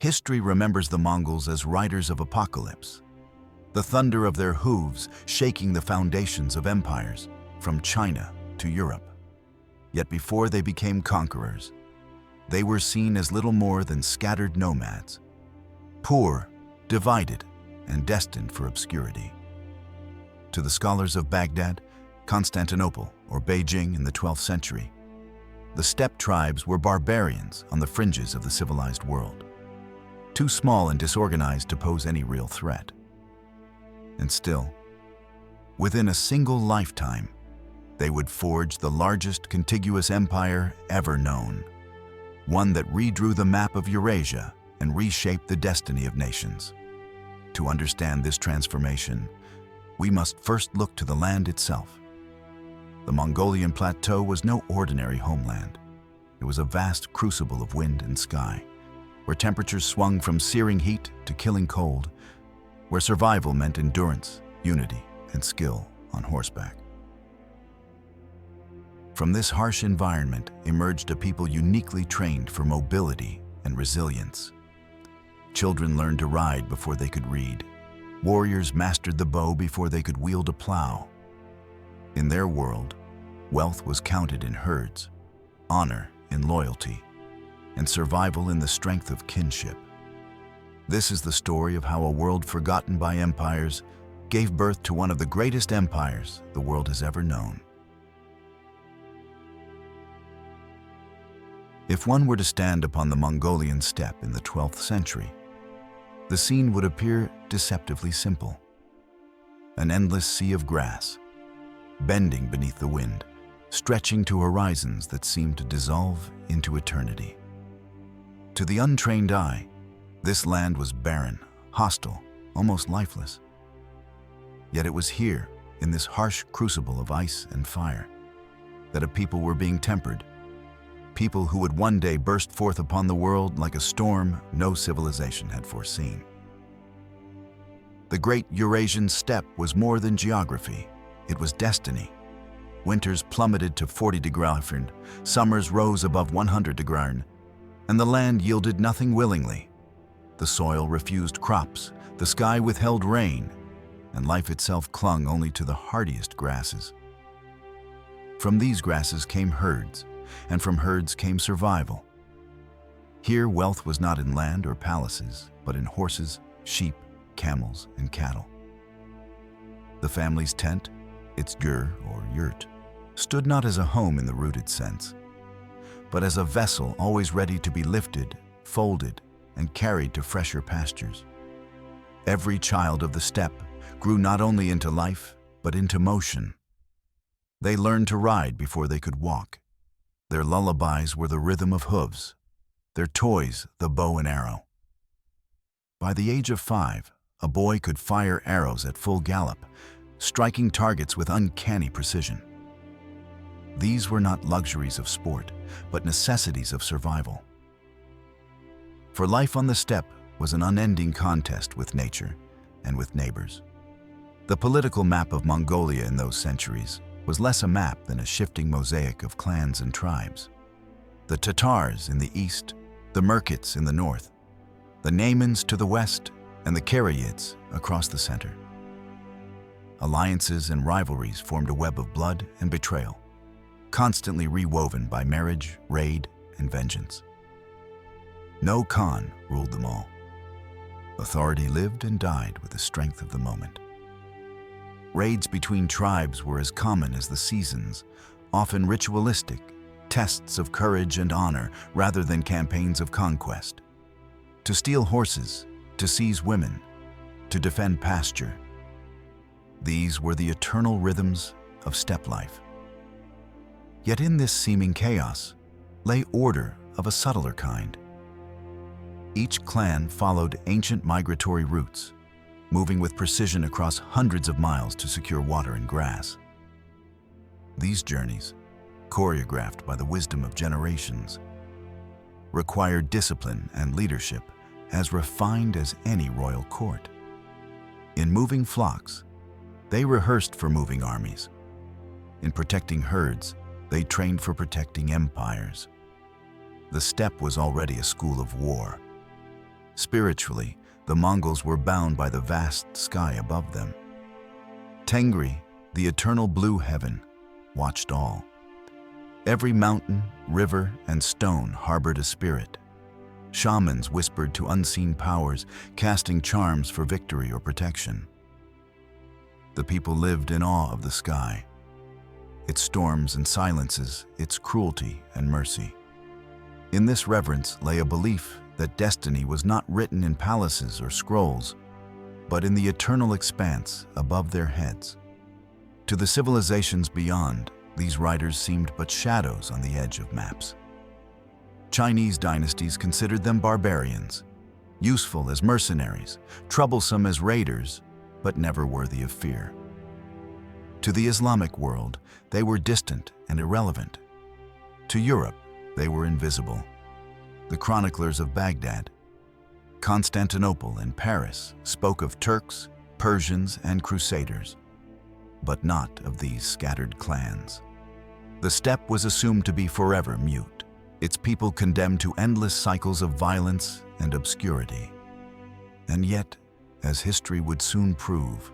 History remembers the Mongols as riders of apocalypse, the thunder of their hooves shaking the foundations of empires from China to Europe. Yet before they became conquerors, they were seen as little more than scattered nomads, poor, divided, and destined for obscurity. To the scholars of Baghdad, Constantinople, or Beijing in the 12th century, the steppe tribes were barbarians on the fringes of the civilized world, too small and disorganized to pose any real threat. And still, within a single lifetime, they would forge the largest contiguous empire ever known, one that redrew the map of Eurasia and reshaped the destiny of nations. To understand this transformation, we must first look to the land itself. The Mongolian plateau was no ordinary homeland. It was a vast crucible of wind and sky, where temperatures swung from searing heat to killing cold, where survival meant endurance, unity, and skill on horseback. From this harsh environment emerged a people uniquely trained for mobility and resilience. Children learned to ride before they could read. Warriors mastered the bow before they could wield a plow. In their world, wealth was counted in herds, honor in loyalty, and survival in the strength of kinship. This is the story of how a world forgotten by empires gave birth to one of the greatest empires the world has ever known. If one were to stand upon the Mongolian steppe in the 12th century, the scene would appear deceptively simple. An endless sea of grass, bending beneath the wind, stretching to horizons that seemed to dissolve into eternity. To the untrained eye, this land was barren, hostile, almost lifeless. Yet it was here, in this harsh crucible of ice and fire, that a people were being tempered, people who would one day burst forth upon the world like a storm no civilization had foreseen. The great Eurasian steppe was more than geography, it was destiny. Winters plummeted to 40 degrees Fahrenheit, summers rose above 100 degrees Fahrenheit, and the land yielded nothing willingly. The soil refused crops, the sky withheld rain, and life itself clung only to the hardiest grasses. From these grasses came herds, and from herds came survival. Here wealth was not in land or palaces, but in horses, sheep, camels, and cattle. The family's tent, its gur or yurt, stood not as a home in the rooted sense, but as a vessel always ready to be lifted, folded, and carried to fresher pastures. Every child of the steppe grew not only into life, but into motion. They learned to ride before they could walk. Their lullabies were the rhythm of hooves, their toys the bow and arrow. By the age of 5, a boy could fire arrows at full gallop, striking targets with uncanny precision. These were not luxuries of sport, but necessities of survival. For life on the steppe was an unending contest with nature and with neighbors. The political map of Mongolia in those centuries was less a map than a shifting mosaic of clans and tribes. The Tatars in the east, the Merkits in the north, the Naimans to the west, and the Karayids across the center. Alliances and rivalries formed a web of blood and betrayal, constantly rewoven by marriage, raid, and vengeance. No Khan ruled them all. Authority lived and died with the strength of the moment. Raids between tribes were as common as the seasons, often ritualistic, tests of courage and honor rather than campaigns of conquest. To steal horses, to seize women, to defend pasture. These were the eternal rhythms of steppe life. Yet in this seeming chaos lay order of a subtler kind. Each clan followed ancient migratory routes, moving with precision across hundreds of miles to secure water and grass. These journeys, choreographed by the wisdom of generations, required discipline and leadership as refined as any royal court. In moving flocks, they rehearsed for moving armies. In protecting herds, they trained for protecting empires. The steppe was already a school of war. Spiritually, the Mongols were bound by the vast sky above them. Tengri, the eternal blue heaven, watched all. Every mountain, river, and stone harbored a spirit. Shamans whispered to unseen powers, casting charms for victory or protection. The people lived in awe of the sky, its storms and silences, its cruelty and mercy. In this reverence lay a belief that destiny was not written in palaces or scrolls, but in the eternal expanse above their heads. To the civilizations beyond, these riders seemed but shadows on the edge of maps. Chinese dynasties considered them barbarians, useful as mercenaries, troublesome as raiders, but never worthy of fear. To the Islamic world, they were distant and irrelevant. To Europe, they were invisible. The chroniclers of Baghdad, Constantinople, and Paris spoke of Turks, Persians, and Crusaders, but not of these scattered clans. The steppe was assumed to be forever mute, its people condemned to endless cycles of violence and obscurity. And yet, as history would soon prove,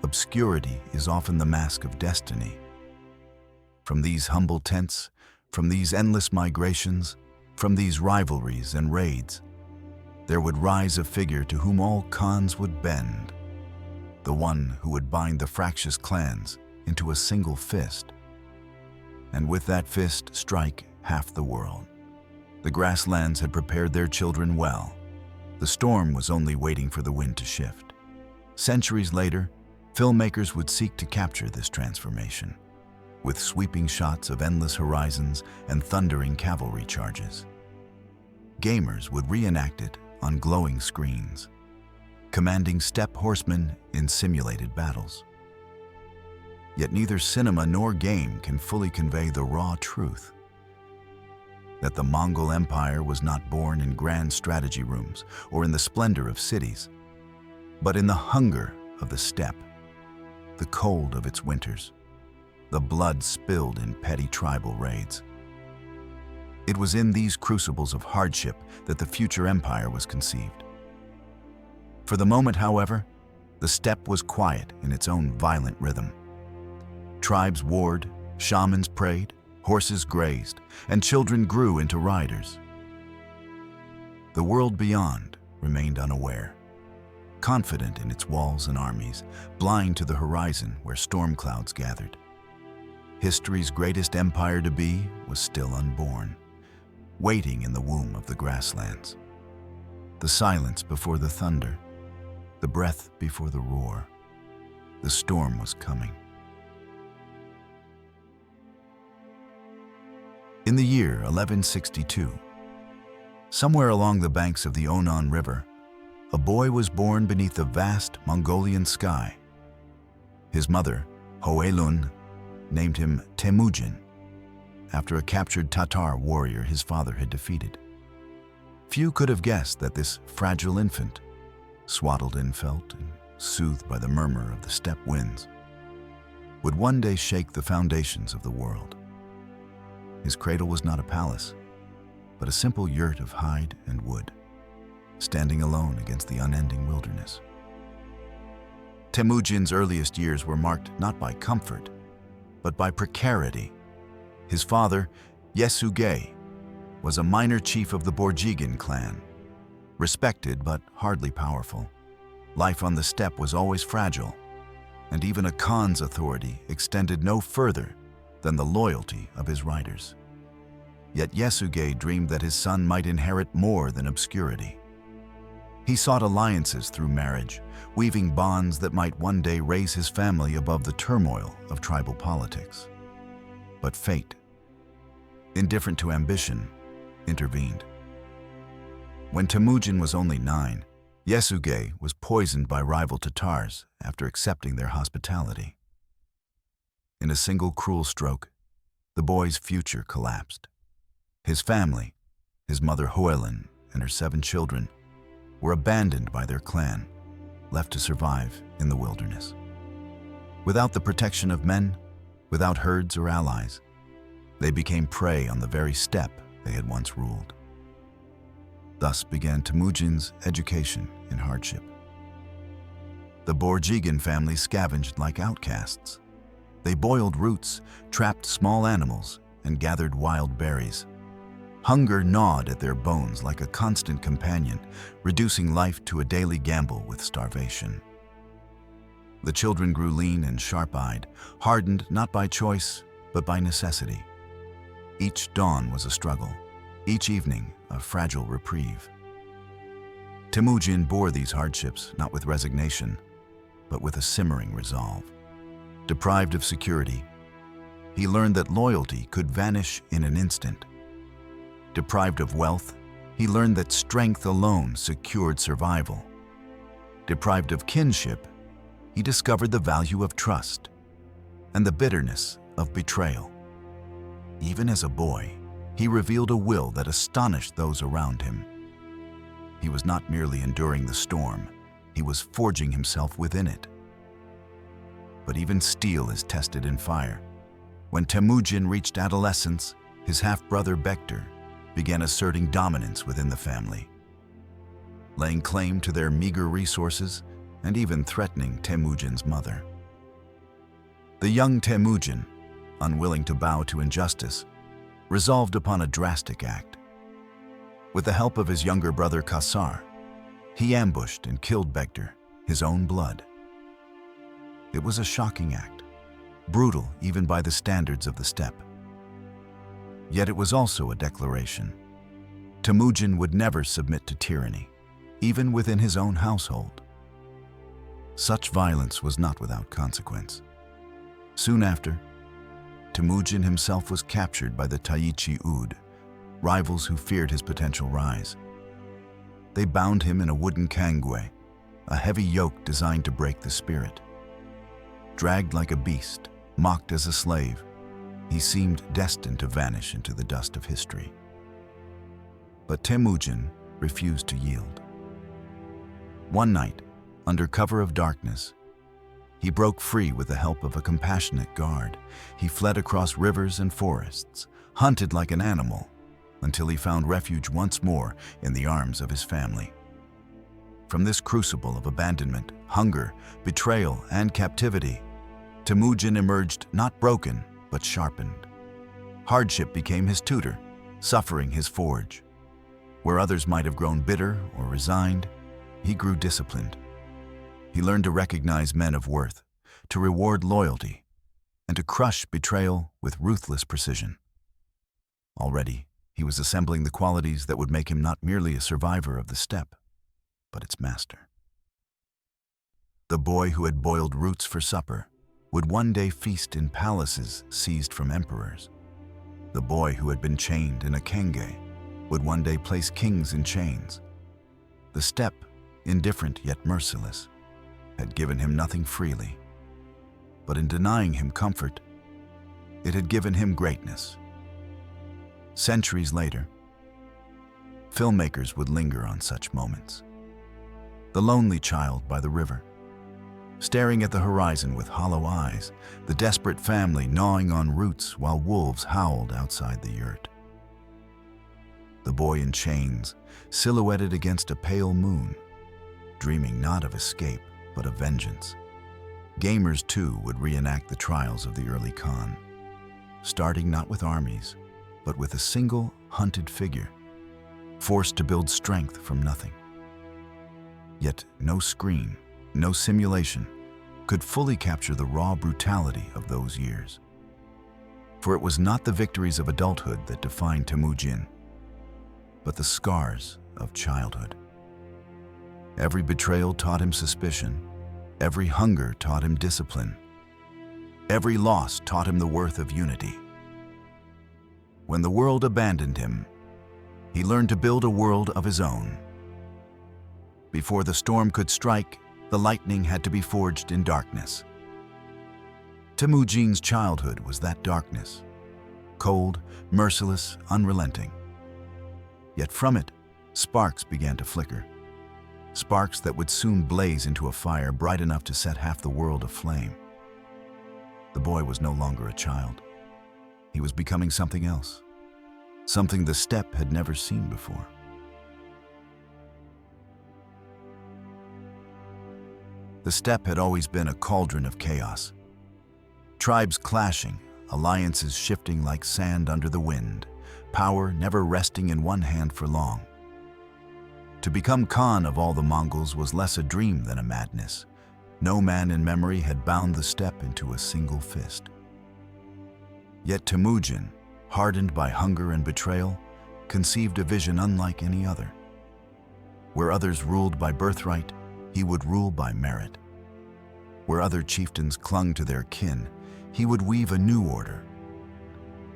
obscurity is often the mask of destiny. From these humble tents, from these endless migrations, from these rivalries and raids, there would rise a figure to whom all Khans would bend, the one who would bind the fractious clans into a single fist, and with that fist strike half the world. The grasslands had prepared their children well. The storm was only waiting for the wind to shift. Centuries later, filmmakers would seek to capture this transformation, with sweeping shots of endless horizons and thundering cavalry charges. Gamers would reenact it on glowing screens, commanding steppe horsemen in simulated battles. Yet neither cinema nor game can fully convey the raw truth that the Mongol Empire was not born in grand strategy rooms or in the splendor of cities, but in the hunger of the steppe, the cold of its winters, the blood spilled in petty tribal raids. It was in these crucibles of hardship that the future empire was conceived. For the moment, however, the steppe was quiet in its own violent rhythm. Tribes warred, shamans prayed, horses grazed, and children grew into riders. The world beyond remained unaware, confident in its walls and armies, blind to the horizon where storm clouds gathered. History's greatest empire to be was still unborn, waiting in the womb of the grasslands. The silence before the thunder, the breath before the roar. The storm was coming. In the year 1162, somewhere along the banks of the Onon River, a boy was born beneath the vast Mongolian sky. His mother, Hoelun, named him Temujin, after a captured Tatar warrior his father had defeated. Few could have guessed that this fragile infant, swaddled in felt and soothed by the murmur of the steppe winds, would one day shake the foundations of the world. His cradle was not a palace, but a simple yurt of hide and wood, standing alone against the unending wilderness. Temujin's earliest years were marked not by comfort, but by precarity. His father, Yesugei, was a minor chief of the Borjigin clan, respected but hardly powerful. Life on the steppe was always fragile, and even a Khan's authority extended no further than the loyalty of his riders. Yet Yesugei dreamed that his son might inherit more than obscurity. He sought alliances through marriage, weaving bonds that might one day raise his family above the turmoil of tribal politics. But fate, indifferent to ambition, intervened. When Temujin was only 9, Yesugei was poisoned by rival Tatars after accepting their hospitality. In a single cruel stroke, the boy's future collapsed. His family, his mother Hoelun and her 7 children, were abandoned by their clan, left to survive in the wilderness. Without the protection of men, without herds or allies, they became prey on the very steppe they had once ruled. Thus began Temujin's education in hardship. The Borjigan family scavenged like outcasts. They boiled roots, trapped small animals, and gathered wild berries. Hunger gnawed at their bones like a constant companion, reducing life to a daily gamble with starvation. The children grew lean and sharp-eyed, hardened not by choice, but by necessity. Each dawn was a struggle, each evening a fragile reprieve. Temujin bore these hardships not with resignation, but with a simmering resolve. Deprived of security, he learned that loyalty could vanish in an instant. Deprived of wealth, he learned that strength alone secured survival. Deprived of kinship, he discovered the value of trust and the bitterness of betrayal. Even as a boy, he revealed a will that astonished those around him. He was not merely enduring the storm, he was forging himself within it. But even steel is tested in fire. When Temujin reached adolescence, his half-brother Bektir began asserting dominance within the family, laying claim to their meager resources and even threatening Temujin's mother. The young Temujin, unwilling to bow to injustice, resolved upon a drastic act. With the help of his younger brother Kasar, he ambushed and killed Bektir, his own blood. It was a shocking act, brutal even by the standards of the steppe. Yet it was also a declaration. Temujin would never submit to tyranny, even within his own household. Such violence was not without consequence. Soon after, Temujin himself was captured by the Taichi Ud, rivals who feared his potential rise. They bound him in a wooden kangwe, a heavy yoke designed to break the spirit. Dragged like a beast, mocked as a slave, he seemed destined to vanish into the dust of history. But Temujin refused to yield. One night, under cover of darkness, he broke free with the help of a compassionate guard. He fled across rivers and forests, hunted like an animal, until he found refuge once more in the arms of his family. From this crucible of abandonment, hunger, betrayal, and captivity, Temujin emerged not broken, but sharpened. Hardship became his tutor, suffering his forge. Where others might have grown bitter or resigned, he grew disciplined. He learned to recognize men of worth, to reward loyalty, and to crush betrayal with ruthless precision. Already, he was assembling the qualities that would make him not merely a survivor of the steppe, but its master. The boy who had boiled roots for supper would one day feast in palaces seized from emperors. The boy who had been chained in a kenge would one day place kings in chains. The steppe, indifferent yet merciless, had given him nothing freely, but in denying him comfort, it had given him greatness. Centuries later, filmmakers would linger on such moments. The lonely child by the river, staring at the horizon with hollow eyes, the desperate family gnawing on roots while wolves howled outside the yurt. The boy in chains, silhouetted against a pale moon, dreaming not of escape, but of vengeance. Gamers, too, would reenact the trials of the early Khan, starting not with armies, but with a single hunted figure, forced to build strength from nothing. Yet no screen, no simulation, could fully capture the raw brutality of those years. For it was not the victories of adulthood that defined Temujin, but the scars of childhood. Every betrayal taught him suspicion. Every hunger taught him discipline. Every loss taught him the worth of unity. When the world abandoned him, he learned to build a world of his own. Before the storm could strike, the lightning had to be forged in darkness. Temujin's childhood was that darkness, cold, merciless, unrelenting. Yet from it, sparks began to flicker. Sparks that would soon blaze into a fire bright enough to set half the world aflame. The boy was no longer a child. He was becoming something else, something the steppe had never seen before. The steppe had always been a cauldron of chaos. Tribes clashing, alliances shifting like sand under the wind, power never resting in one hand for long. To become Khan of all the Mongols was less a dream than a madness. No man in memory had bound the steppe into a single fist. Yet Temujin, hardened by hunger and betrayal, conceived a vision unlike any other. Where others ruled by birthright, he would rule by merit. Where other chieftains clung to their kin, he would weave a new order,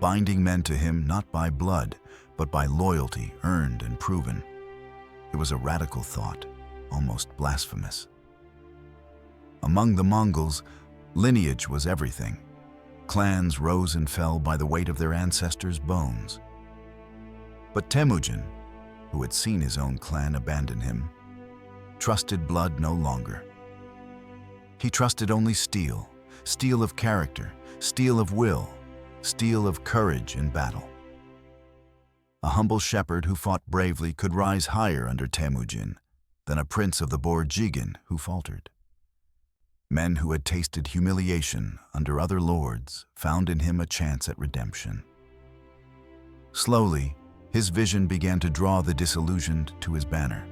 binding men to him not by blood, but by loyalty earned and proven. It was a radical thought, almost blasphemous. Among the Mongols, lineage was everything. Clans rose and fell by the weight of their ancestors' bones. But Temujin, who had seen his own clan abandon him, trusted blood no longer. He trusted only steel, steel of character, steel of will, steel of courage in battle. A humble shepherd who fought bravely could rise higher under Temujin than a prince of the Borjigin who faltered. Men who had tasted humiliation under other lords found in him a chance at redemption. Slowly, his vision began to draw the disillusioned to his banner.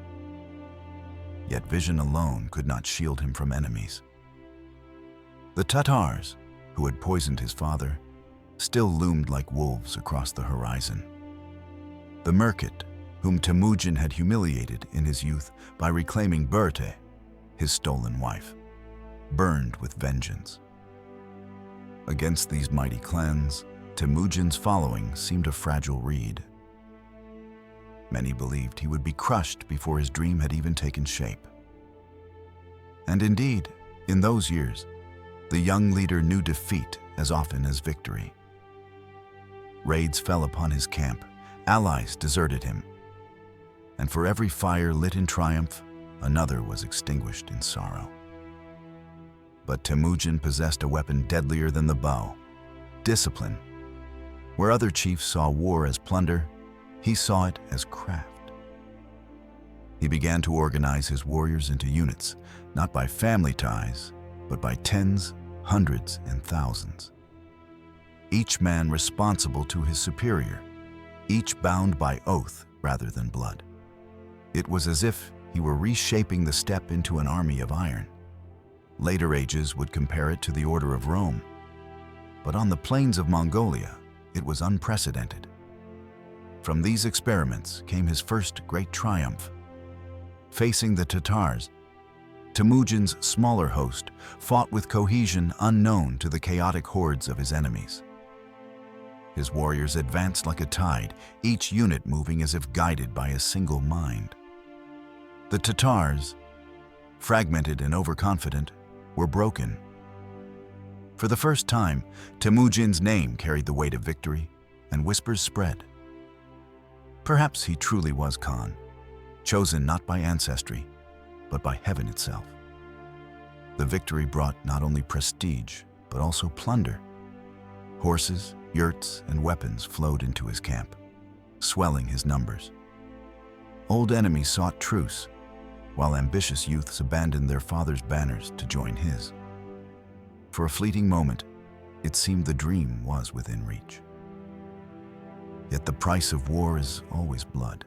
Yet vision alone could not shield him from enemies. The Tatars, who had poisoned his father, still loomed like wolves across the horizon. The Merkit, whom Temujin had humiliated in his youth by reclaiming Berte, his stolen wife, burned with vengeance. Against these mighty clans, Temujin's following seemed a fragile reed. Many believed he would be crushed before his dream had even taken shape. And indeed, in those years, the young leader knew defeat as often as victory. Raids fell upon his camp, allies deserted him, and for every fire lit in triumph, another was extinguished in sorrow. But Temujin possessed a weapon deadlier than the bow: discipline. Where other chiefs saw war as plunder, he saw it as craft. He began to organize his warriors into units, not by family ties, but by tens, hundreds, and thousands. Each man responsible to his superior, each bound by oath rather than blood. It was as if he were reshaping the steppe into an army of iron. Later ages would compare it to the Order of Rome. But on the plains of Mongolia, it was unprecedented. From these experiments came his first great triumph. Facing the Tatars, Temujin's smaller host fought with cohesion unknown to the chaotic hordes of his enemies. His warriors advanced like a tide, each unit moving as if guided by a single mind. The Tatars, fragmented and overconfident, were broken. For the first time, Temujin's name carried the weight of victory, and whispers spread. Perhaps he truly was Khan, chosen not by ancestry, but by heaven itself. The victory brought not only prestige, but also plunder. Horses, yurts, and weapons flowed into his camp, swelling his numbers. Old enemies sought truce, while ambitious youths abandoned their father's banners to join his. For a fleeting moment, it seemed the dream was within reach. Yet the price of war is always blood.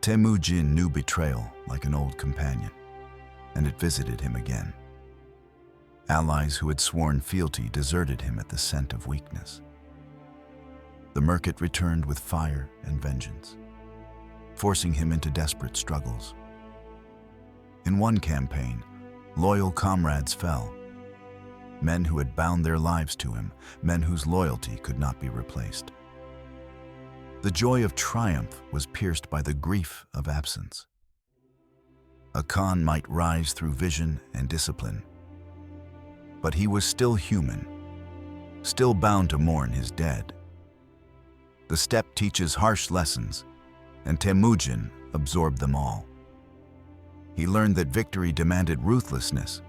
Temujin knew betrayal like an old companion, and it visited him again. Allies who had sworn fealty deserted him at the scent of weakness. The Merkit returned with fire and vengeance, forcing him into desperate struggles. In one campaign, loyal comrades fell. Men who had bound their lives to him, men whose loyalty could not be replaced. The joy of triumph was pierced by the grief of absence. A Khan might rise through vision and discipline, but he was still human, still bound to mourn his dead. The steppe teaches harsh lessons, and Temujin absorbed them all. He learned that victory demanded ruthlessness,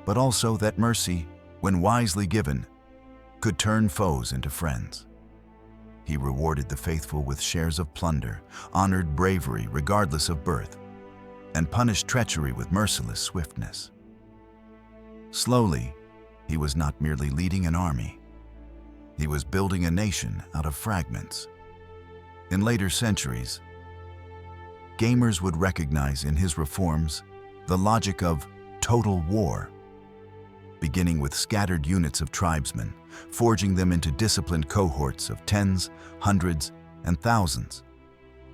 but also that mercy, when wisely given, could turn foes into friends. He rewarded the faithful with shares of plunder, honored bravery regardless of birth, and punished treachery with merciless swiftness. Slowly, he was not merely leading an army. He was building a nation out of fragments. In later centuries, gamers would recognize in his reforms the logic of total war, beginning with scattered units of tribesmen, forging them into disciplined cohorts of tens, hundreds, and thousands,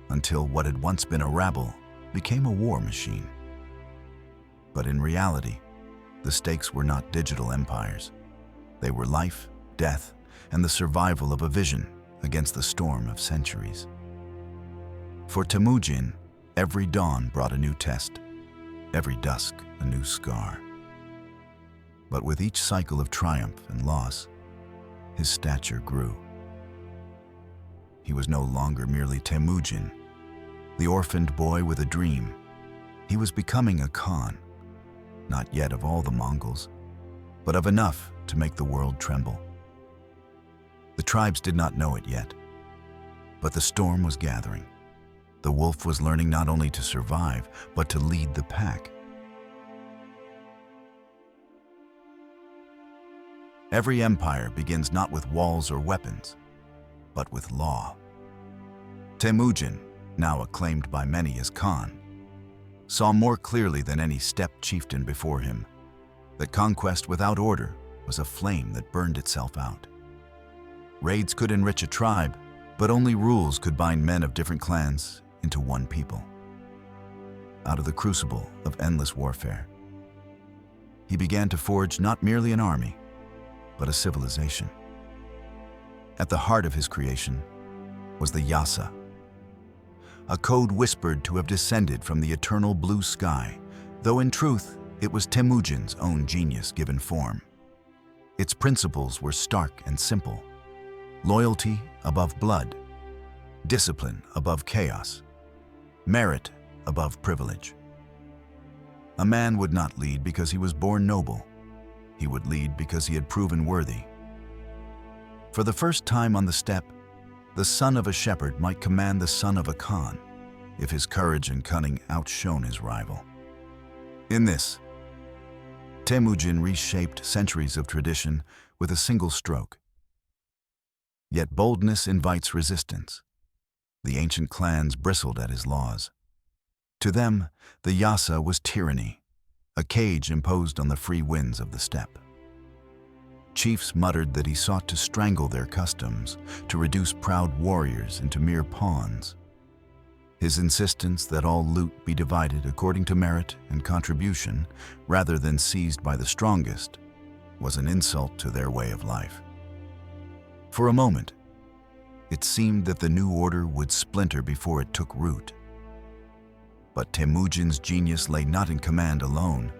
until what had once been a rabble became a war machine. But in reality, the stakes were not digital empires. They were life, death, and the survival of a vision against the storm of centuries. For Temujin, every dawn brought a new test, every dusk a new scar. But with each cycle of triumph and loss, his stature grew. He was no longer merely Temujin, the orphaned boy with a dream. He was becoming a Khan, not yet of all the Mongols, but of enough to make the world tremble. The tribes did not know it yet, but the storm was gathering. The wolf was learning not only to survive, but to lead the pack. Every empire begins not with walls or weapons, but with law. Temujin, now acclaimed by many as Khan, saw more clearly than any steppe chieftain before him that conquest without order was a flame that burned itself out. Raids could enrich a tribe, but only rules could bind men of different clans into one people. Out of the crucible of endless warfare, he began to forge not merely an army, but a civilization. At the heart of his creation was the Yasa, a code whispered to have descended from the eternal blue sky, though in truth it was Temujin's own genius given form. Its principles were stark and simple: loyalty above blood, discipline above chaos, merit above privilege. A man would not lead because he was born noble. He would lead because he had proven worthy. For the first time on the steppe, the son of a shepherd might command the son of a Khan, if his courage and cunning outshone his rival. In this, Temujin reshaped centuries of tradition with a single stroke. Yet boldness invites resistance. The ancient clans bristled at his laws. To them, the Yasa was tyranny, a cage imposed on the free winds of the steppe. Chiefs muttered that he sought to strangle their customs, to reduce proud warriors into mere pawns. His insistence that all loot be divided according to merit and contribution, rather than seized by the strongest, was an insult to their way of life. For a moment, it seemed that the new order would splinter before it took root. But Temujin's genius lay not in command alone,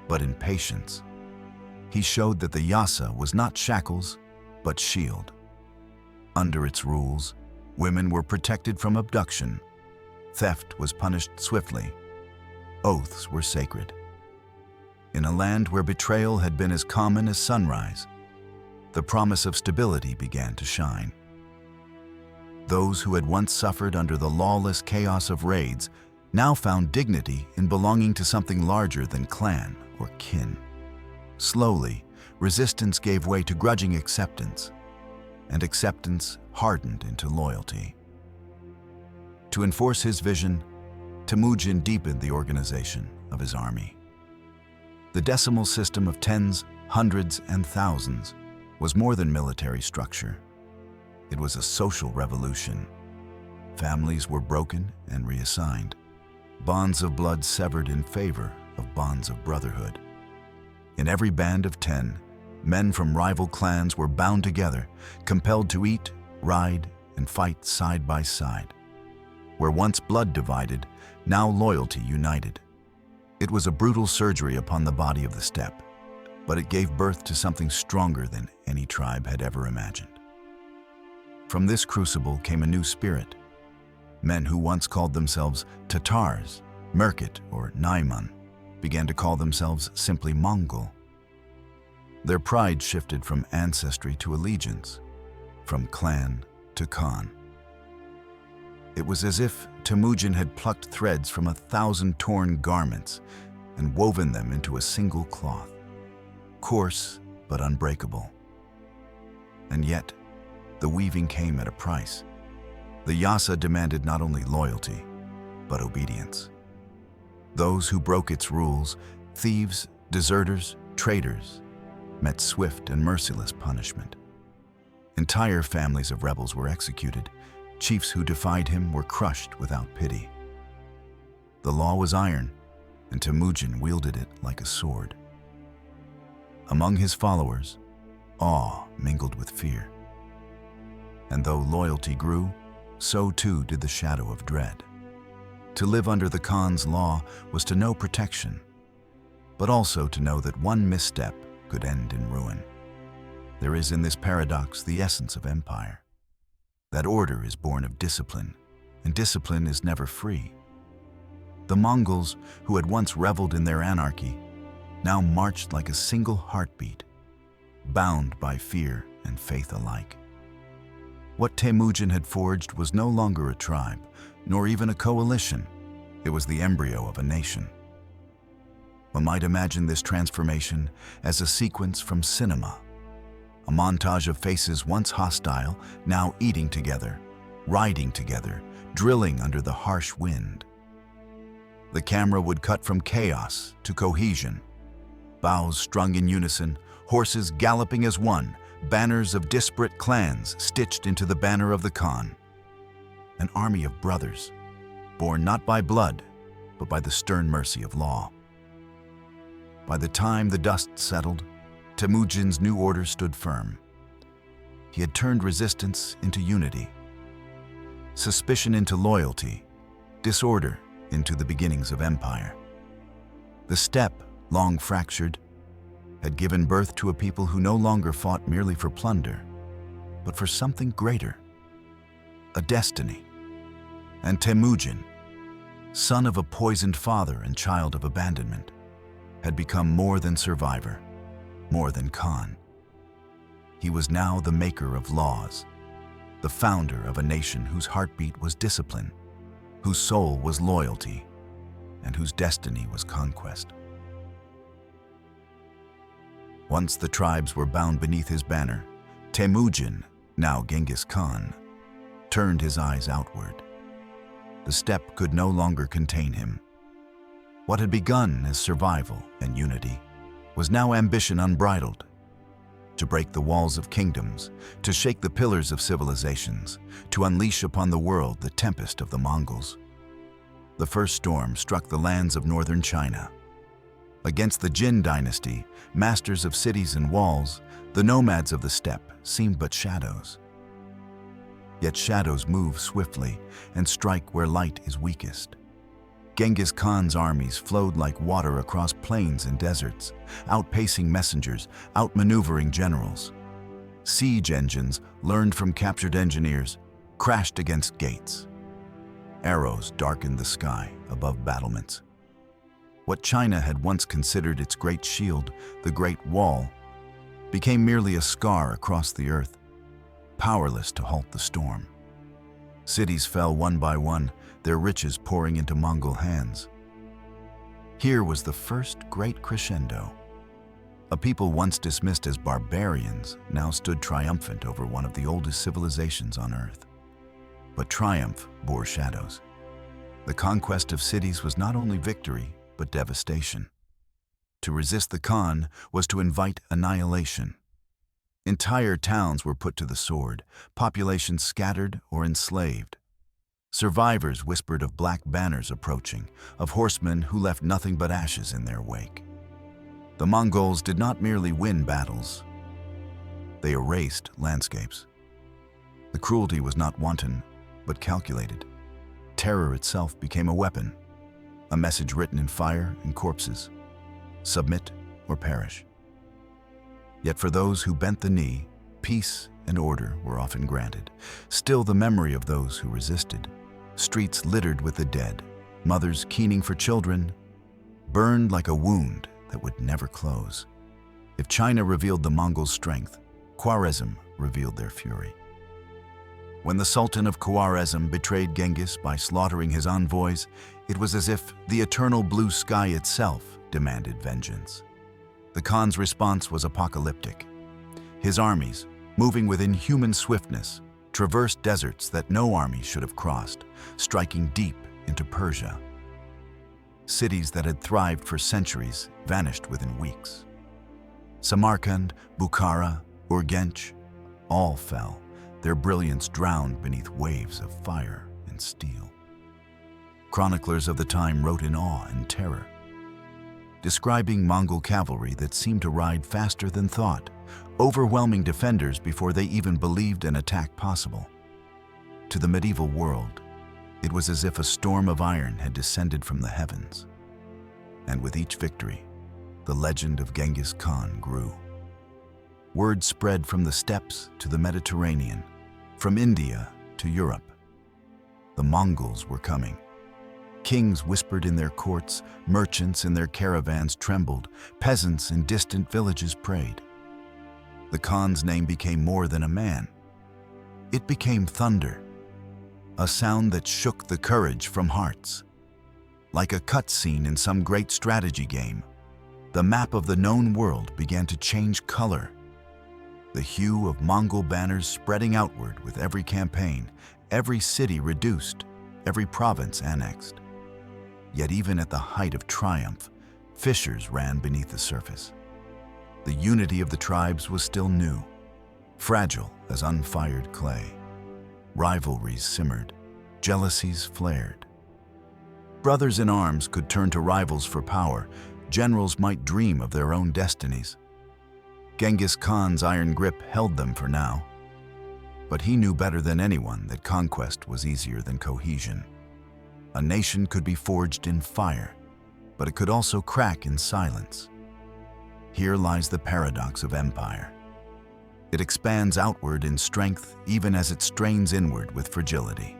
but in patience. He showed that the Yasa was not shackles, but shield. Under its rules, women were protected from abduction, theft was punished swiftly, oaths were sacred. In a land where betrayal had been as common as sunrise, the promise of stability began to shine. Those who had once suffered under the lawless chaos of raids now found dignity in belonging to something larger than clan or kin. Slowly, resistance gave way to grudging acceptance, and acceptance hardened into loyalty. To enforce his vision, Temujin deepened the organization of his army. The decimal system of tens, hundreds, and thousands was more than military structure. It was a social revolution. Families were broken and reassigned. Bonds of blood severed in favor of bonds of brotherhood. In every band of 10, men from rival clans were bound together, compelled to eat, ride, and fight side by side. Where once blood divided, now loyalty united. It was a brutal surgery upon the body of the steppe, but it gave birth to something stronger than any tribe had ever imagined. From this crucible came a new spirit. Men who once called themselves Tatars, Merkit, or Naiman began to call themselves simply Mongol. Their pride shifted from ancestry to allegiance, from clan to Khan. It was as if Temujin had plucked threads from 1,000 torn garments and woven them into a single cloth, coarse but unbreakable. And yet, the weaving came at a price. The Yasa demanded not only loyalty, but obedience. Those who broke its rules, thieves, deserters, traitors, met swift and merciless punishment. Entire families of rebels were executed. Chiefs who defied him were crushed without pity. The law was iron, and Temujin wielded it like a sword. Among his followers, awe mingled with fear. And though loyalty grew, so too did the shadow of dread. To live under the Khan's law was to know protection, but also to know that one misstep could end in ruin. There is in this paradox the essence of empire. That order is born of discipline, and discipline is never free. The Mongols, who had once reveled in their anarchy, now marched like a single heartbeat, bound by fear and faith alike. What Temujin had forged was no longer a tribe, nor even a coalition. It was the embryo of a nation. One might imagine this transformation as a sequence from cinema, a montage of faces once hostile, now eating together, riding together, drilling under the harsh wind. The camera would cut from chaos to cohesion, bows strung in unison, horses galloping as one, banners of disparate clans stitched into the banner of the Khan. An army of brothers, born not by blood, but by the stern mercy of law. By the time the dust settled, Temujin's new order stood firm. He had turned resistance into unity, suspicion into loyalty, disorder into the beginnings of empire. The steppe, long fractured, had given birth to a people who no longer fought merely for plunder, but for something greater, a destiny. And Temujin, son of a poisoned father and child of abandonment, had become more than survivor, more than Khan. He was now the maker of laws, the founder of a nation whose heartbeat was discipline, whose soul was loyalty, and whose destiny was conquest. Once the tribes were bound beneath his banner, Temujin, now Genghis Khan, turned his eyes outward. The steppe could no longer contain him. What had begun as survival and unity was now ambition unbridled. To break the walls of kingdoms, to shake the pillars of civilizations, to unleash upon the world the tempest of the Mongols. The first storm struck the lands of northern China. Against the Jin dynasty, masters of cities and walls, the nomads of the steppe seemed but shadows. Yet shadows move swiftly and strike where light is weakest. Genghis Khan's armies flowed like water across plains and deserts, outpacing messengers, outmaneuvering generals. Siege engines, learned from captured engineers, crashed against gates. Arrows darkened the sky above battlements. What China had once considered its great shield, the Great Wall, became merely a scar across the earth, powerless to halt the storm. Cities fell one by one, their riches pouring into Mongol hands. Here was the first great crescendo. A people once dismissed as barbarians now stood triumphant over one of the oldest civilizations on earth. But triumph bore shadows. The conquest of cities was not only victory, but devastation. To resist the Khan was to invite annihilation. Entire towns were put to the sword, populations scattered or enslaved. Survivors whispered of black banners approaching, of horsemen who left nothing but ashes in their wake. The Mongols did not merely win battles, they erased landscapes. The cruelty was not wanton, but calculated. Terror itself became a weapon, a message written in fire and corpses: submit or perish. Yet for those who bent the knee, peace and order were often granted. Still the memory of those who resisted, streets littered with the dead, mothers keening for children, burned like a wound that would never close. If China revealed the Mongols' strength, Khwarezm revealed their fury. When the Sultan of Khwarezm betrayed Genghis by slaughtering his envoys, it was as if the eternal blue sky itself demanded vengeance. The Khan's response was apocalyptic. His armies, moving with inhuman swiftness, traversed deserts that no army should have crossed, striking deep into Persia. Cities that had thrived for centuries vanished within weeks. Samarkand, Bukhara, Urgench, all fell, their brilliance drowned beneath waves of fire and steel. Chroniclers of the time wrote in awe and terror, describing Mongol cavalry that seemed to ride faster than thought, overwhelming defenders before they even believed an attack possible. To the medieval world, it was as if a storm of iron had descended from the heavens. And with each victory, the legend of Genghis Khan grew. Word spread from the steppes to the Mediterranean, from India to Europe. The Mongols were coming. Kings whispered in their courts, merchants in their caravans trembled, peasants in distant villages prayed. The Khan's name became more than a man. It became thunder, a sound that shook the courage from hearts. Like a cutscene in some great strategy game, the map of the known world began to change color. The hue of Mongol banners spreading outward with every campaign, every city reduced, every province annexed. Yet even at the height of triumph, fissures ran beneath the surface. The unity of the tribes was still new, fragile as unfired clay. Rivalries simmered, jealousies flared. Brothers in arms could turn to rivals for power, generals might dream of their own destinies. Genghis Khan's iron grip held them for now, but he knew better than anyone that conquest was easier than cohesion. A nation could be forged in fire, but it could also crack in silence. Here lies the paradox of empire. It expands outward in strength even as it strains inward with fragility.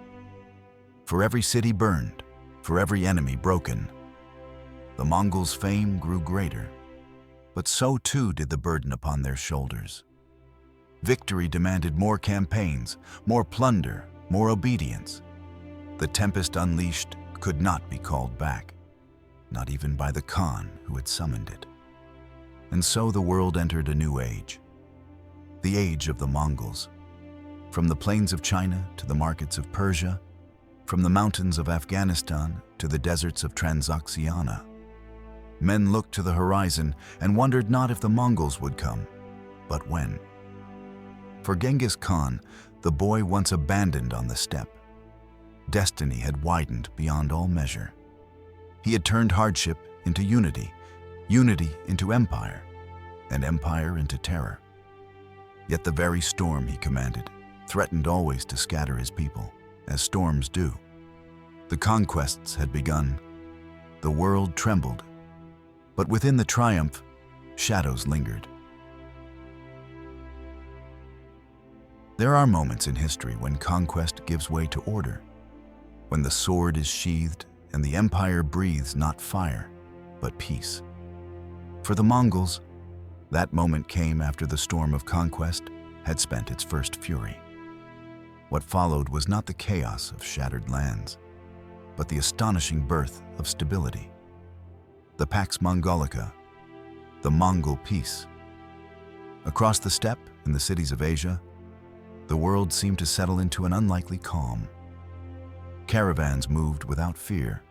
For every city burned, for every enemy broken, the Mongols' fame grew greater, but so too did the burden upon their shoulders. Victory demanded more campaigns, more plunder, more obedience. The tempest unleashed could not be called back, not even by the Khan who had summoned it. And so the world entered a new age, the age of the Mongols. From the plains of China to the markets of Persia, from the mountains of Afghanistan to the deserts of Transoxiana, men looked to the horizon and wondered not if the Mongols would come, but when. For Genghis Khan, the boy once abandoned on the steppe, destiny had widened beyond all measure. He had turned hardship into unity, unity into empire, and empire into terror. Yet the very storm he commanded threatened always to scatter his people, as storms do. The conquests had begun. The world trembled. But within the triumph, shadows lingered. There are moments in history when conquest gives way to order, when the sword is sheathed and the empire breathes not fire, but peace. For the Mongols, that moment came after the storm of conquest had spent its first fury. What followed was not the chaos of shattered lands, but the astonishing birth of stability. The Pax Mongolica, the Mongol peace. Across the steppe in the cities of Asia, the world seemed to settle into an unlikely calm. Caravans moved without fear.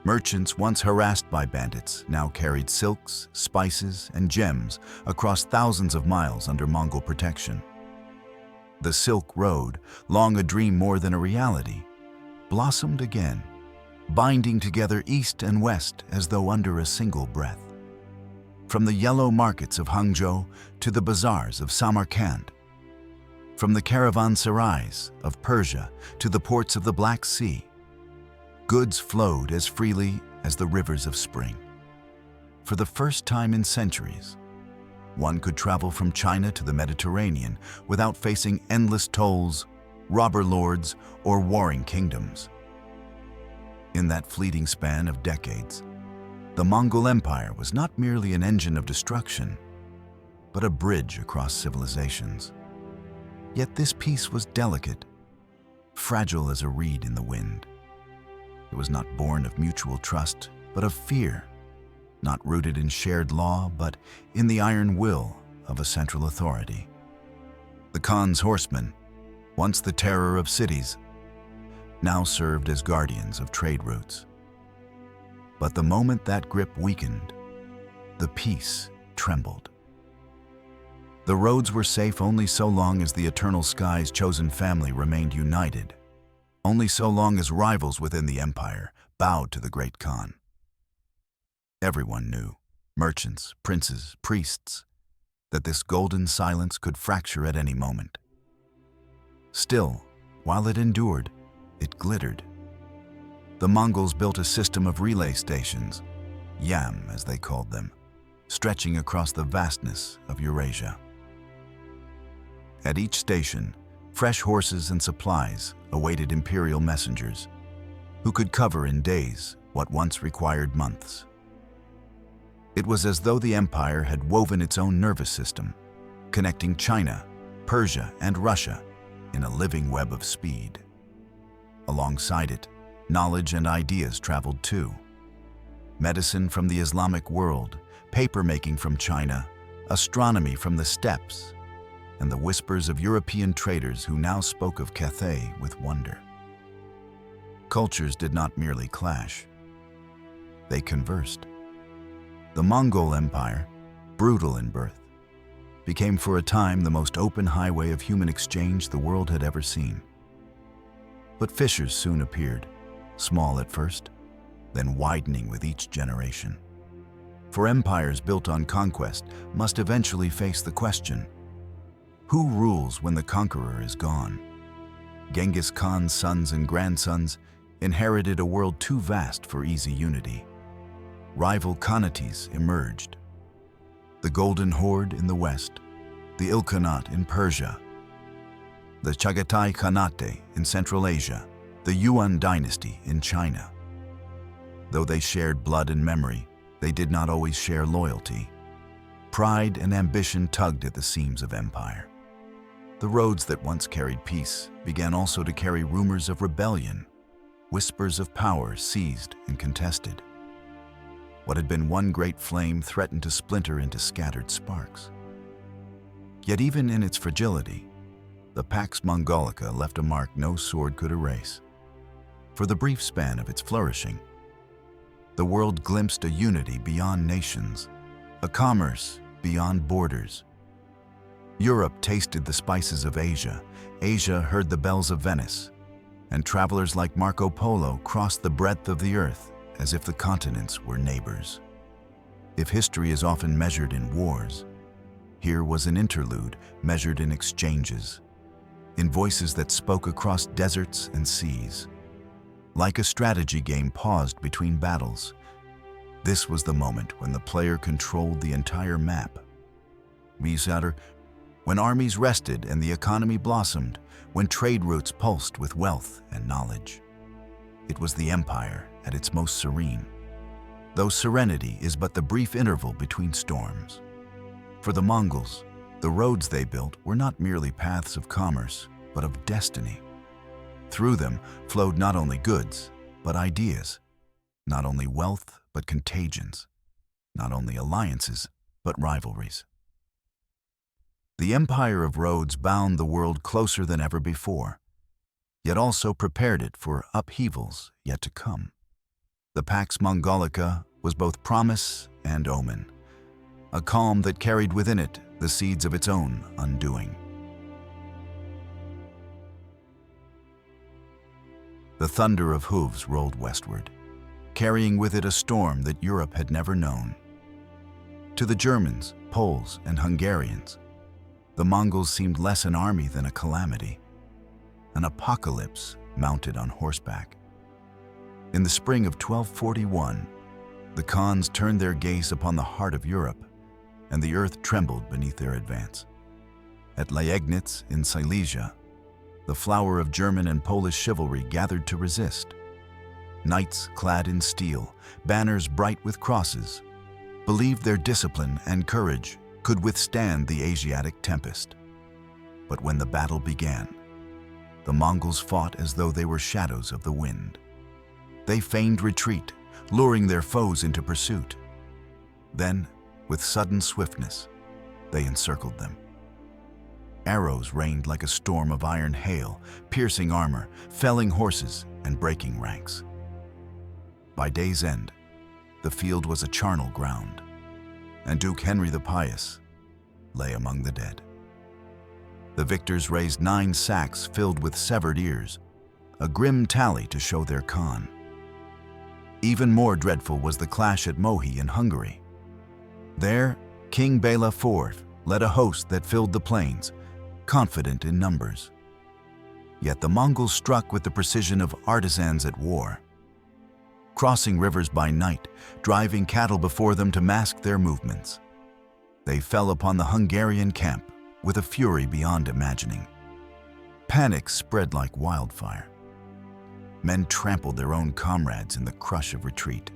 Merchants once harassed by bandits now carried silks, spices, and gems across thousands of miles under Mongol protection. The Silk Road, long a dream more than a reality, blossomed again, binding together east and west as though under a single breath. From the yellow markets of Hangzhou to the bazaars of Samarkand, from the caravanserais of Persia to the ports of the Black Sea, goods flowed as freely as the rivers of spring. For the first time in centuries, one could travel from China to the Mediterranean without facing endless tolls, robber lords, or warring kingdoms. In that fleeting span of decades, the Mongol Empire was not merely an engine of destruction, but a bridge across civilizations. Yet this peace was delicate, fragile as a reed in the wind. It was not born of mutual trust, but of fear, not rooted in shared law, but in the iron will of a central authority. The Khan's horsemen, once the terror of cities, now served as guardians of trade routes. But the moment that grip weakened, the peace trembled. The roads were safe only so long as the Eternal Sky's chosen family remained united, only so long as rivals within the empire bowed to the great Khan. Everyone knew, merchants, princes, priests, that this golden silence could fracture at any moment. Still, while it endured, it glittered. The Mongols built a system of relay stations, yam as they called them, stretching across the vastness of Eurasia. At each station, fresh horses and supplies awaited imperial messengers, who could cover in days what once required months. It was as though the empire had woven its own nervous system, connecting China, Persia, and Russia in a living web of speed. Alongside it, knowledge and ideas traveled too. Medicine from the Islamic world, papermaking from China, astronomy from the steppes, and the whispers of European traders who now spoke of Cathay with wonder. Cultures did not merely clash. They conversed. The Mongol Empire, brutal in birth, became for a time the most open highway of human exchange the world had ever seen. But fissures soon appeared, small at first, then widening with each generation. For empires built on conquest must eventually face the question, who rules when the conqueror is gone? Genghis Khan's sons and grandsons inherited a world too vast for easy unity. Rival Khanates emerged. The Golden Horde in the west, the Ilkhanate in Persia, the Chagatai Khanate in Central Asia, the Yuan dynasty in China. Though they shared blood and memory, they did not always share loyalty. Pride and ambition tugged at the seams of empire. The roads that once carried peace began also to carry rumors of rebellion, whispers of power seized and contested. What had been one great flame threatened to splinter into scattered sparks. Yet even in its fragility, the Pax Mongolica left a mark no sword could erase. For the brief span of its flourishing, the world glimpsed a unity beyond nations, a commerce beyond borders. Europe tasted the spices of Asia, Asia heard the bells of Venice, and travelers like Marco Polo crossed the breadth of the earth as if the continents were neighbors. If history is often measured in wars, here was an interlude measured in exchanges, in voices that spoke across deserts and seas. Like a strategy game paused between battles, this was the moment when the player controlled the entire map. When armies rested and the economy blossomed, when trade routes pulsed with wealth and knowledge. It was the empire at its most serene, though serenity is but the brief interval between storms. For the Mongols, the roads they built were not merely paths of commerce, but of destiny. Through them flowed not only goods, but ideas, not only wealth, but contagions, not only alliances, but rivalries. The empire of roads bound the world closer than ever before, yet also prepared it for upheavals yet to come. The Pax Mongolica was both promise and omen, a calm that carried within it the seeds of its own undoing. The thunder of hooves rolled westward, carrying with it a storm that Europe had never known. To the Germans, Poles, and Hungarians, the Mongols seemed less an army than a calamity, an apocalypse mounted on horseback. In the spring of 1241, the Khans turned their gaze upon the heart of Europe, and the earth trembled beneath their advance. At Liegnitz in Silesia, the flower of German and Polish chivalry gathered to resist. Knights clad in steel, banners bright with crosses, believed their discipline and courage could withstand the Asiatic tempest. But when the battle began, the Mongols fought as though they were shadows of the wind. They feigned retreat, luring their foes into pursuit. Then, with sudden swiftness, they encircled them. Arrows rained like a storm of iron hail, piercing armor, felling horses, and breaking ranks. By day's end, the field was a charnel ground, and Duke Henry the Pious lay among the dead. The victors raised 9 sacks filled with severed ears, a grim tally to show their Khan. Even more dreadful was the clash at Mohi in Hungary. There, King Bela IV led a host that filled the plains, confident in numbers. Yet the Mongols struck with the precision of artisans at war, crossing rivers by night, driving cattle before them to mask their movements. They fell upon the Hungarian camp with a fury beyond imagining. Panic spread like wildfire. Men trampled their own comrades in the crush of retreat.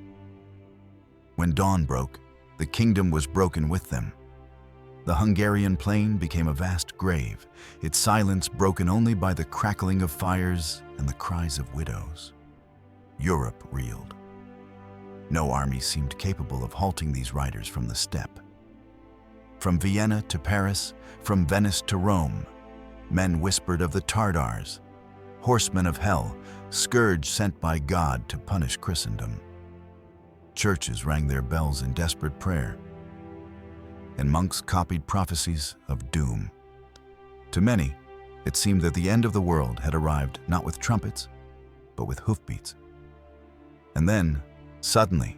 When dawn broke, the kingdom was broken with them. The Hungarian plain became a vast grave, its silence broken only by the crackling of fires and the cries of widows. Europe reeled. No army seemed capable of halting these riders from the steppe. From Vienna to Paris, from Venice to Rome, men whispered of the Tartars, horsemen of hell, scourge sent by God to punish Christendom. Churches rang their bells in desperate prayer, and monks copied prophecies of doom. To many, it seemed that the end of the world had arrived not with trumpets, but with hoofbeats. And then, suddenly,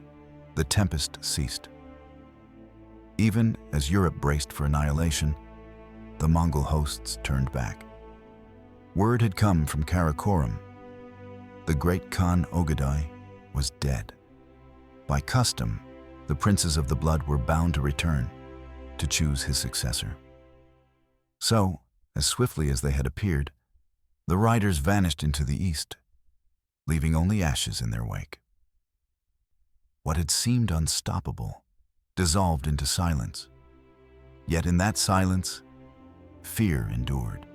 the tempest ceased. Even as Europe braced for annihilation, the Mongol hosts turned back. Word had come from Karakorum. The great Khan Ogadai was dead. By custom, the princes of the blood were bound to return, to choose his successor. So, as swiftly as they had appeared, the riders vanished into the east, leaving only ashes in their wake. What had seemed unstoppable dissolved into silence. Yet in that silence, fear endured.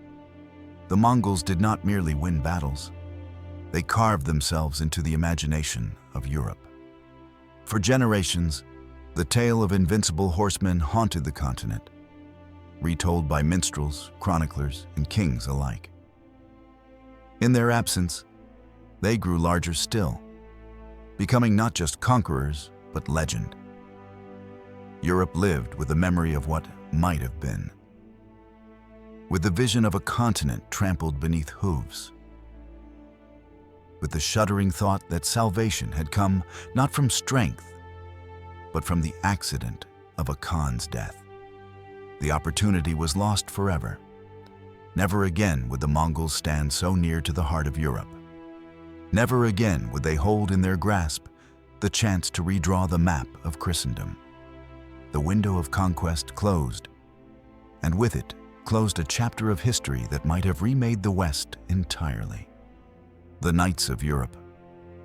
The Mongols did not merely win battles, they carved themselves into the imagination of Europe. For generations, the tale of invincible horsemen haunted the continent, retold by minstrels, chroniclers, and kings alike. In their absence, they grew larger still, becoming not just conquerors, but legend. Europe lived with the memory of what might have been, with the vision of a continent trampled beneath hooves, with the shuddering thought that salvation had come not from strength, but from the accident of a Khan's death. The opportunity was lost forever. Never again would the Mongols stand so near to the heart of Europe. Never again would they hold in their grasp the chance to redraw the map of Christendom. The window of conquest closed, and with it closed a chapter of history that might have remade the West entirely. The knights of Europe,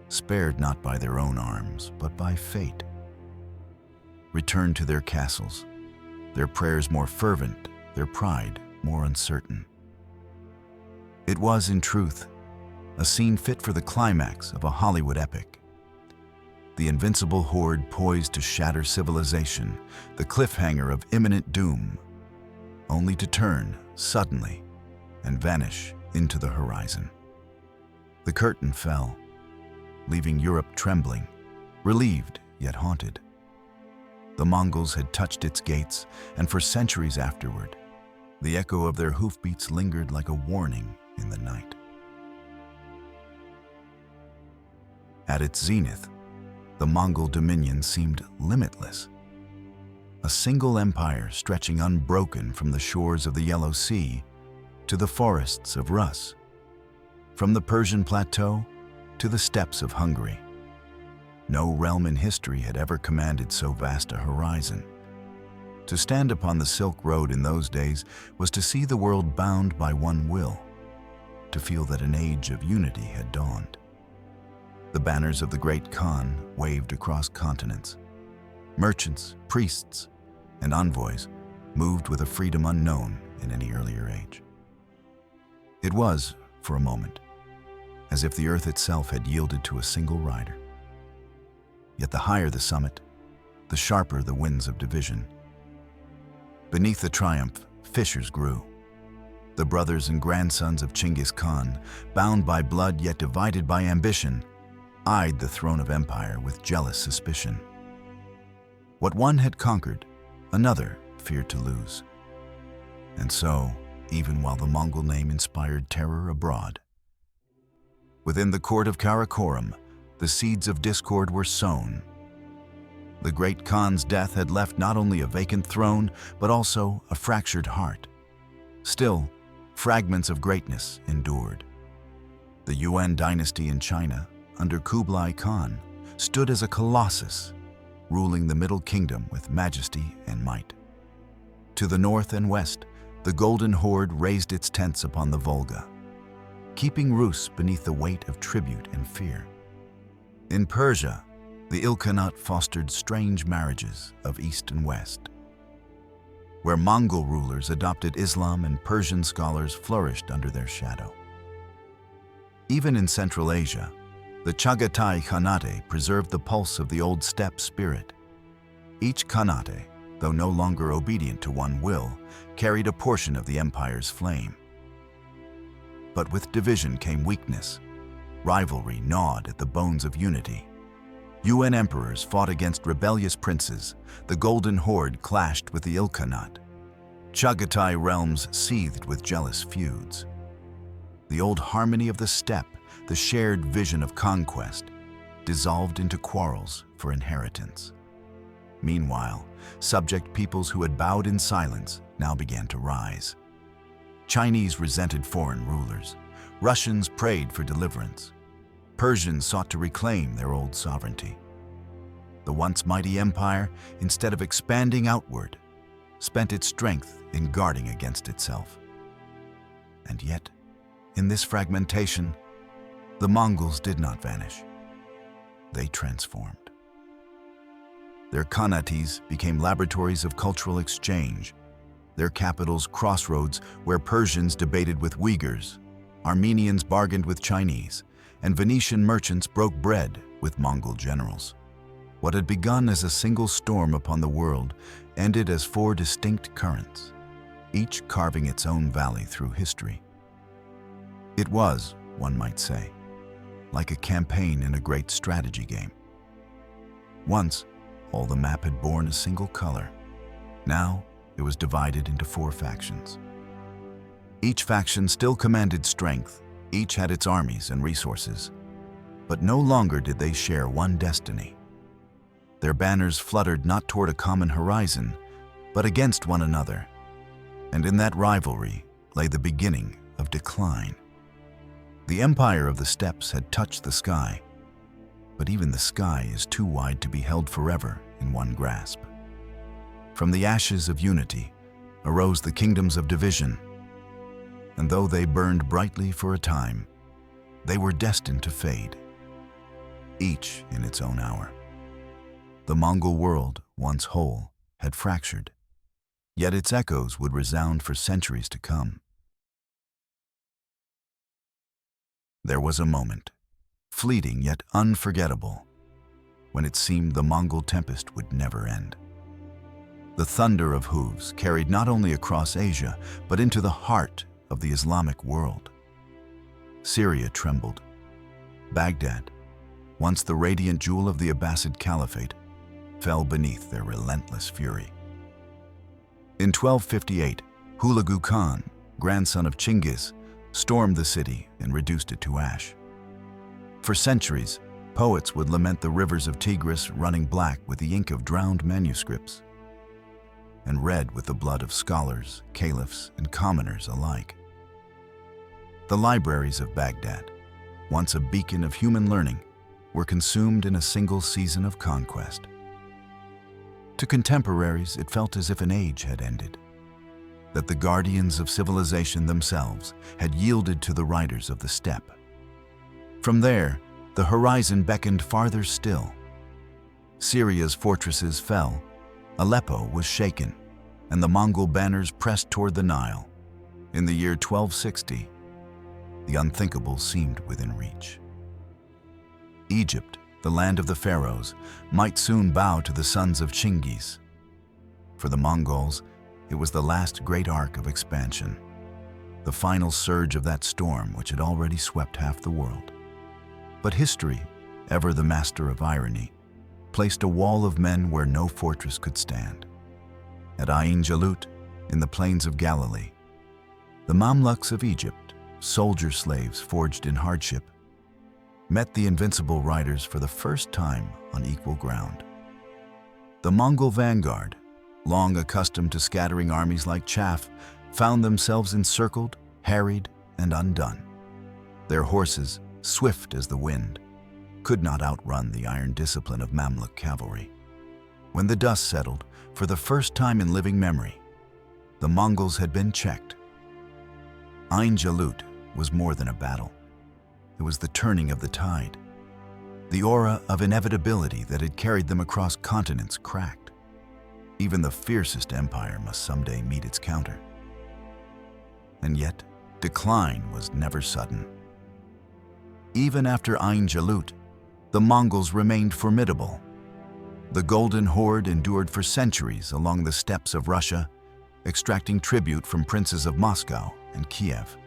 spared not by their own arms, but by fate, returned to their castles, their prayers more fervent, their pride more uncertain. It was, in truth, a scene fit for the climax of a Hollywood epic. The invincible horde poised to shatter civilization, the cliffhanger of imminent doom, only to turn suddenly and vanish into the horizon. The curtain fell, leaving Europe trembling, relieved yet haunted. The Mongols had touched its gates, and for centuries afterward, the echo of their hoofbeats lingered like a warning in the night. At its zenith, the Mongol dominion seemed limitless. A single empire stretching unbroken from the shores of the Yellow Sea to the forests of Rus, from the Persian plateau to the steppes of Hungary. No realm in history had ever commanded so vast a horizon. To stand upon the Silk Road in those days was to see the world bound by one will, to feel that an age of unity had dawned. The banners of the great Khan waved across continents. Merchants, priests, and envoys moved with a freedom unknown in any earlier age. It was, for a moment, as if the earth itself had yielded to a single rider. Yet the higher the summit, the sharper the winds of division. Beneath the triumph, fissures grew. The brothers and grandsons of Genghis Khan, bound by blood yet divided by ambition, eyed the throne of empire with jealous suspicion. What one had conquered, another feared to lose. And so, even while the Mongol name inspired terror abroad, within the court of Karakoram, the seeds of discord were sown. The great Khan's death had left not only a vacant throne, but also a fractured heart. Still, fragments of greatness endured. The Yuan dynasty in China, under Kublai Khan, stood as a colossus, ruling the Middle Kingdom with majesty and might. To the north and west, the Golden Horde raised its tents upon the Volga, keeping Rus beneath the weight of tribute and fear. In Persia, the Ilkhanate fostered strange marriages of East and West, where Mongol rulers adopted Islam and Persian scholars flourished under their shadow. Even in Central Asia, the Chagatai Khanate preserved the pulse of the old steppe spirit. Each Khanate, though no longer obedient to one will, carried a portion of the empire's flame. But with division came weakness. Rivalry gnawed at the bones of unity. Yuan emperors fought against rebellious princes. The Golden Horde clashed with the Ilkhanate. Chagatai realms seethed with jealous feuds. The old harmony of the steppe, the shared vision of conquest, dissolved into quarrels for inheritance. Meanwhile, subject peoples who had bowed in silence now began to rise. Chinese resented foreign rulers. Russians prayed for deliverance. Persians sought to reclaim their old sovereignty. The once mighty empire, instead of expanding outward, spent its strength in guarding against itself. And yet, in this fragmentation, the Mongols did not vanish. They transformed. Their khanates became laboratories of cultural exchange, their capitals crossroads where Persians debated with Uyghurs, Armenians bargained with Chinese, and Venetian merchants broke bread with Mongol generals. What had begun as a single storm upon the world ended as four distinct currents, each carving its own valley through history. It was, one might say, like a campaign in a great strategy game. Once, all the map had borne a single color. Now, it was divided into four factions. Each faction still commanded strength, each had its armies and resources, but no longer did they share one destiny. Their banners fluttered not toward a common horizon, but against one another, and in that rivalry lay the beginning of decline. The empire of the steppes had touched the sky, but even the sky is too wide to be held forever in one grasp. From the ashes of unity arose the kingdoms of division, and though they burned brightly for a time, they were destined to fade, each in its own hour. The Mongol world, once whole, had fractured, yet its echoes would resound for centuries to come. There was a moment, fleeting yet unforgettable, when it seemed the Mongol tempest would never end. The thunder of hooves carried not only across Asia, but into the heart of the Islamic world. Syria trembled. Baghdad, once the radiant jewel of the Abbasid Caliphate, fell beneath their relentless fury. In 1258, Hulagu Khan, grandson of Chinggis, stormed the city and reduced it to ash. For centuries, poets would lament the rivers of Tigris running black with the ink of drowned manuscripts, and red with the blood of scholars, caliphs, and commoners alike. The libraries of Baghdad, once a beacon of human learning, were consumed in a single season of conquest. To contemporaries, it felt as if an age had ended, that the guardians of civilization themselves had yielded to the riders of the steppe. From there, the horizon beckoned farther still. Syria's fortresses fell, Aleppo was shaken, and the Mongol banners pressed toward the Nile. In the year 1260, the unthinkable seemed within reach. Egypt, the land of the pharaohs, might soon bow to the sons of Genghis. For the Mongols, it was the last great arc of expansion, the final surge of that storm which had already swept half the world. But history, ever the master of irony, placed a wall of men where no fortress could stand. At Ain Jalut, in the plains of Galilee, the Mamluks of Egypt, soldier slaves forged in hardship, met the invincible riders for the first time on equal ground. The Mongol vanguard, long accustomed to scattering armies like chaff, found themselves encircled, harried, and undone. Their horses, swift as the wind, could not outrun the iron discipline of Mamluk cavalry. When the dust settled, for the first time in living memory, the Mongols had been checked. Ain Jalut was more than a battle. It was the turning of the tide. The aura of inevitability that had carried them across continents cracked. Even the fiercest empire must someday meet its counter. And yet, decline was never sudden. Even after Ain Jalut, the Mongols remained formidable. The Golden Horde endured for centuries along the steppes of Russia, extracting tribute from princes of Moscow and Kiev.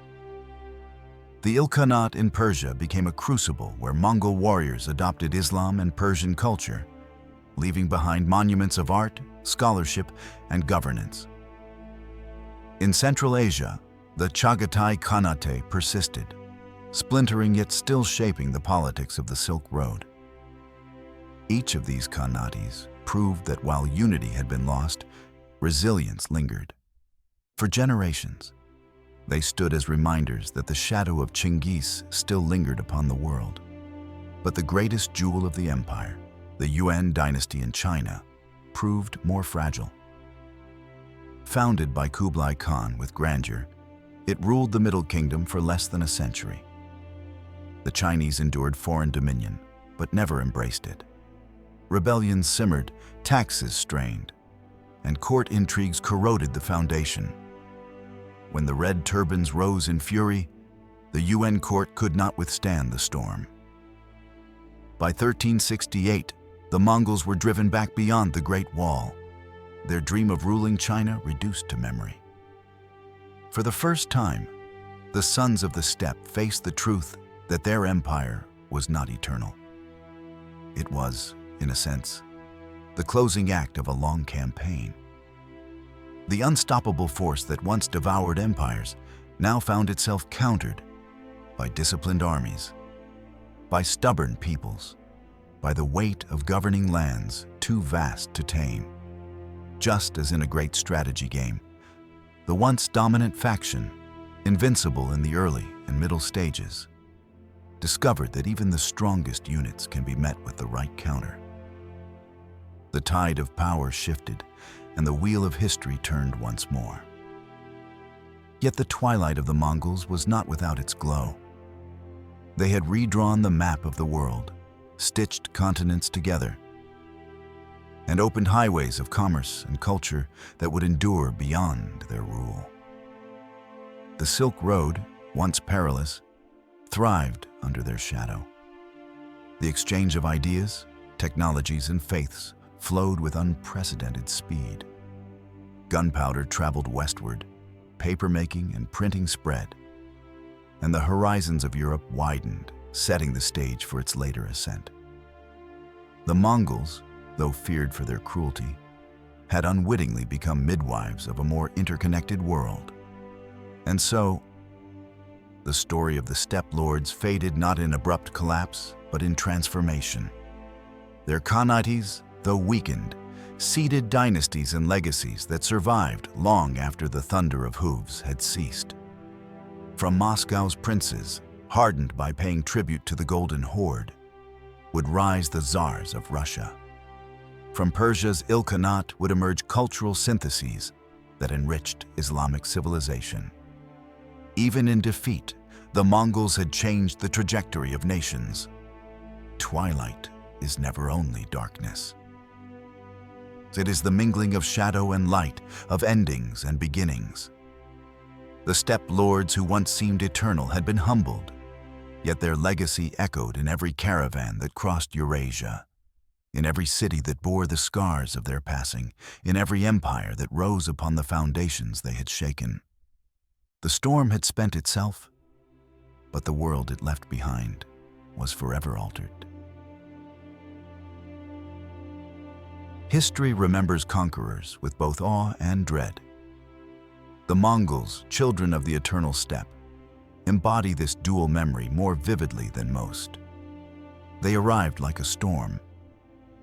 The Ilkhanate in Persia became a crucible where Mongol warriors adopted Islam and Persian culture, leaving behind monuments of art, scholarship, and governance. In Central Asia, the Chagatai Khanate persisted, splintering yet still shaping the politics of the Silk Road. Each of these khanates proved that while unity had been lost, resilience lingered. For generations, they stood as reminders that the shadow of Genghis still lingered upon the world. But the greatest jewel of the empire, the Yuan dynasty in China, proved more fragile. Founded by Kublai Khan with grandeur, it ruled the Middle Kingdom for less than a century. The Chinese endured foreign dominion, but never embraced it. Rebellions simmered, taxes strained, and court intrigues corroded the foundation. When the red turbans rose in fury, the UN court could not withstand the storm. By 1368, the Mongols were driven back beyond the Great Wall, their dream of ruling China reduced to memory. For the first time, the sons of the steppe faced the truth that their empire was not eternal. It was, in a sense, the closing act of a long campaign. The unstoppable force that once devoured empires now found itself countered by disciplined armies, by stubborn peoples, by the weight of governing lands too vast to tame. Just as in a great strategy game, the once dominant faction, invincible in the early and middle stages, discovered that even the strongest units can be met with the right counter. The tide of power shifted, and the wheel of history turned once more. Yet the twilight of the Mongols was not without its glow. They had redrawn the map of the world, stitched continents together, and opened highways of commerce and culture that would endure beyond their rule. The Silk Road, once perilous, thrived under their shadow. The exchange of ideas, technologies, and faiths flowed with unprecedented speed. Gunpowder traveled westward, papermaking and printing spread, and the horizons of Europe widened, setting the stage for its later ascent. The Mongols, though feared for their cruelty, had unwittingly become midwives of a more interconnected world. And so, the story of the steppe lords faded not in abrupt collapse, but in transformation. Their khanates, though weakened, seeded dynasties and legacies that survived long after the thunder of hooves had ceased. From Moscow's princes, hardened by paying tribute to the Golden Horde, would rise the czars of Russia. From Persia's Ilkhanate would emerge cultural syntheses that enriched Islamic civilization. Even in defeat, the Mongols had changed the trajectory of nations. Twilight is never only darkness. It is the mingling of shadow and light, of endings and beginnings. The steppe lords who once seemed eternal had been humbled, yet their legacy echoed in every caravan that crossed Eurasia, in every city that bore the scars of their passing, in every empire that rose upon the foundations they had shaken. The storm had spent itself, but the world it left behind was forever altered. History remembers conquerors with both awe and dread. The Mongols, children of the eternal steppe, embody this dual memory more vividly than most. They arrived like a storm,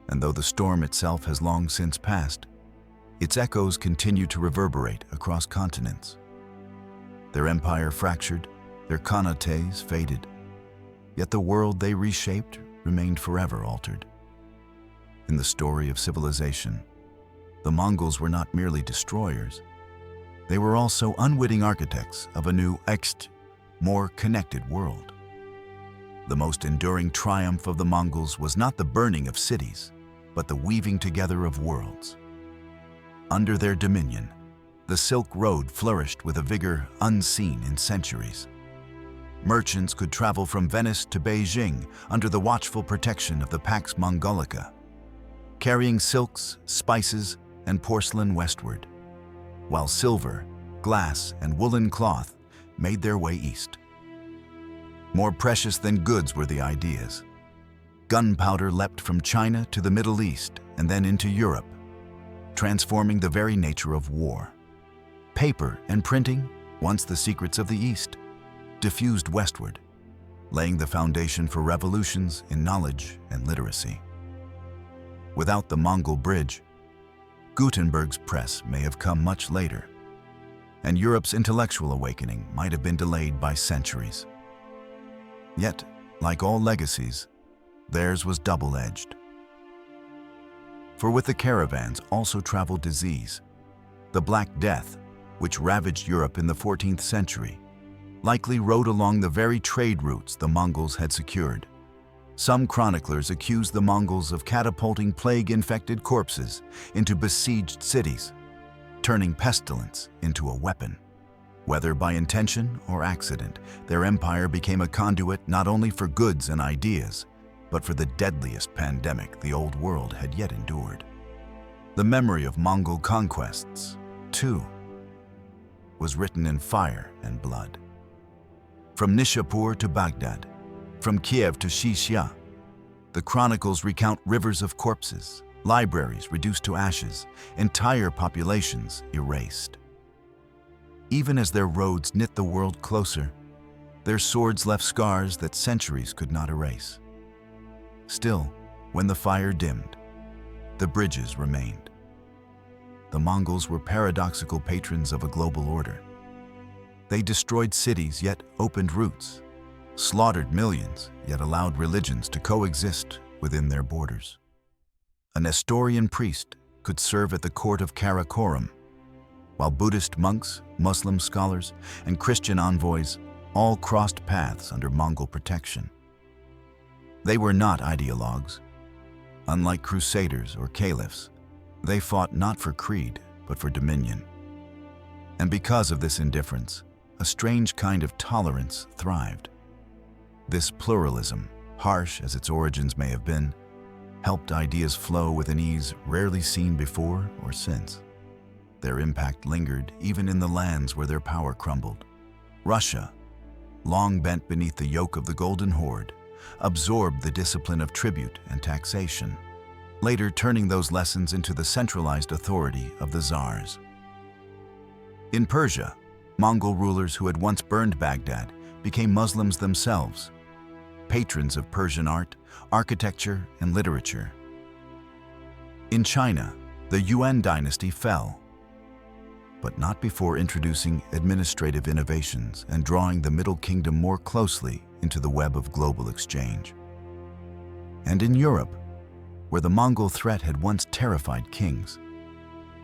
and though the storm itself has long since passed, its echoes continue to reverberate across continents. Their empire fractured, their connotes faded, yet the world they reshaped remained forever altered. In the story of civilization, the Mongols were not merely destroyers. They were also unwitting architects of a new, more connected world. The most enduring triumph of the Mongols was not the burning of cities, but the weaving together of worlds. Under their dominion, the Silk Road flourished with a vigor unseen in centuries. Merchants could travel from Venice to Beijing under the watchful protection of the Pax Mongolica, carrying silks, spices, and porcelain westward, while silver, glass, and woolen cloth made their way east. More precious than goods were the ideas. Gunpowder leapt from China to the Middle East and then into Europe, transforming the very nature of war. Paper and printing, once the secrets of the East, diffused westward, laying the foundation for revolutions in knowledge and literacy. Without the Mongol bridge, Gutenberg's press may have come much later, and Europe's intellectual awakening might have been delayed by centuries. Yet, like all legacies, theirs was double-edged. For with the caravans also traveled disease, the Black Death, which ravaged Europe in the 14th century, likely rode along the very trade routes the Mongols had secured. Some chroniclers accused the Mongols of catapulting plague-infected corpses into besieged cities, turning pestilence into a weapon. Whether by intention or accident, their empire became a conduit not only for goods and ideas, but for the deadliest pandemic the old world had yet endured. The memory of Mongol conquests, too, was written in fire and blood. From Nishapur to Baghdad, from Kiev to Shishya, the chronicles recount rivers of corpses, libraries reduced to ashes, entire populations erased. Even as their roads knit the world closer, their swords left scars that centuries could not erase. Still, when the fire dimmed, the bridges remained. The Mongols were paradoxical patrons of a global order. They destroyed cities yet opened routes, slaughtered millions yet allowed religions to coexist within their borders. A Nestorian priest could serve at the court of Karakorum, while Buddhist monks, Muslim scholars, and Christian envoys all crossed paths under Mongol protection. They were not ideologues. Unlike crusaders or caliphs, they fought not for creed, but for dominion. And because of this indifference, a strange kind of tolerance thrived. This pluralism, harsh as its origins may have been, helped ideas flow with an ease rarely seen before or since. Their impact lingered even in the lands where their power crumbled. Russia, long bent beneath the yoke of the Golden Horde, absorbed the discipline of tribute and taxation, later turning those lessons into the centralized authority of the czars. In Persia, Mongol rulers who had once burned Baghdad became Muslims themselves, patrons of Persian art, architecture, and literature. In China, the Yuan dynasty fell, but not before introducing administrative innovations and drawing the Middle Kingdom more closely into the web of global exchange. And in Europe, where the Mongol threat had once terrified kings,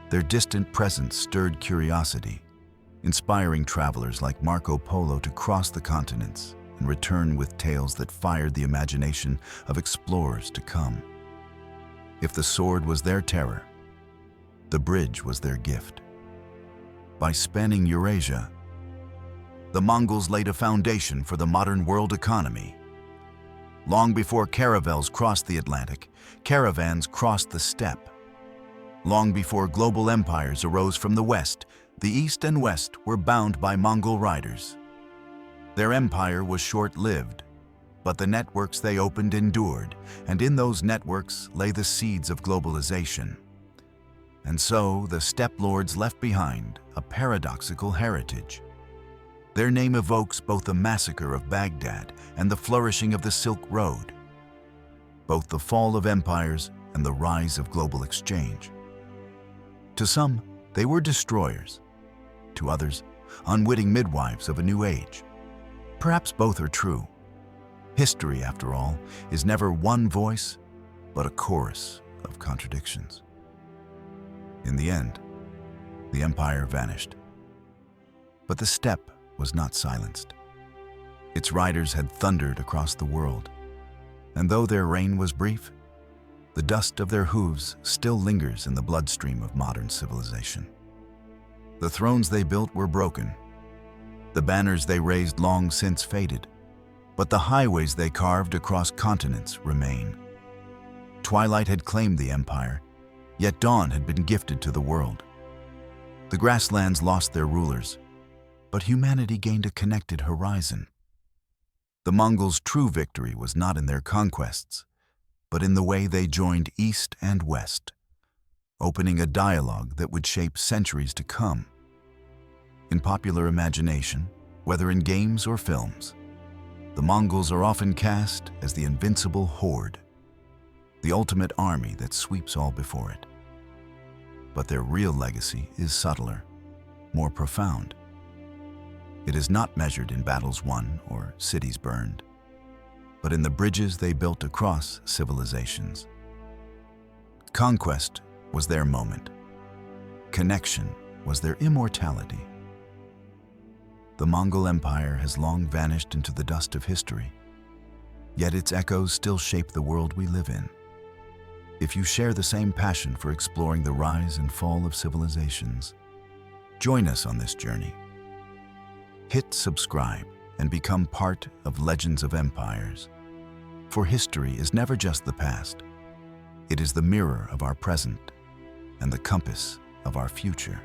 their distant presence stirred curiosity, inspiring travelers like Marco Polo to cross the continents and return with tales that fired the imagination of explorers to come. If the sword was their terror, the bridge was their gift. By spanning Eurasia, the Mongols laid a foundation for the modern world economy. Long before caravels crossed the Atlantic, caravans crossed the steppe. Long before global empires arose from the west, the east and west were bound by Mongol riders. Their empire was short-lived, but the networks they opened endured, and in those networks lay the seeds of globalization. And so the steppe lords left behind a paradoxical heritage. Their name evokes both the massacre of Baghdad and the flourishing of the Silk Road, both the fall of empires and the rise of global exchange. To some, they were destroyers. To others, unwitting midwives of a new age. Perhaps both are true. History, after all, is never one voice, but a chorus of contradictions. In the end, the empire vanished. But the steppe was not silenced. Its riders had thundered across the world, and though their reign was brief, the dust of their hooves still lingers in the bloodstream of modern civilization. The thrones they built were broken. The banners they raised long since faded, but the highways they carved across continents remain. Twilight had claimed the empire, yet dawn had been gifted to the world. The grasslands lost their rulers, but humanity gained a connected horizon. The Mongols' true victory was not in their conquests, but in the way they joined East and West, opening a dialogue that would shape centuries to come. In popular imagination, whether in games or films, the Mongols are often cast as the invincible horde, the ultimate army that sweeps all before it. But their real legacy is subtler, more profound. It is not measured in battles won or cities burned, but in the bridges they built across civilizations. Conquest was their moment. Connection was their immortality. The Mongol Empire has long vanished into the dust of history, yet its echoes still shape the world we live in. If you share the same passion for exploring the rise and fall of civilizations, join us on this journey. Hit subscribe and become part of Legends of Empires. For history is never just the past. It is the mirror of our present and the compass of our future.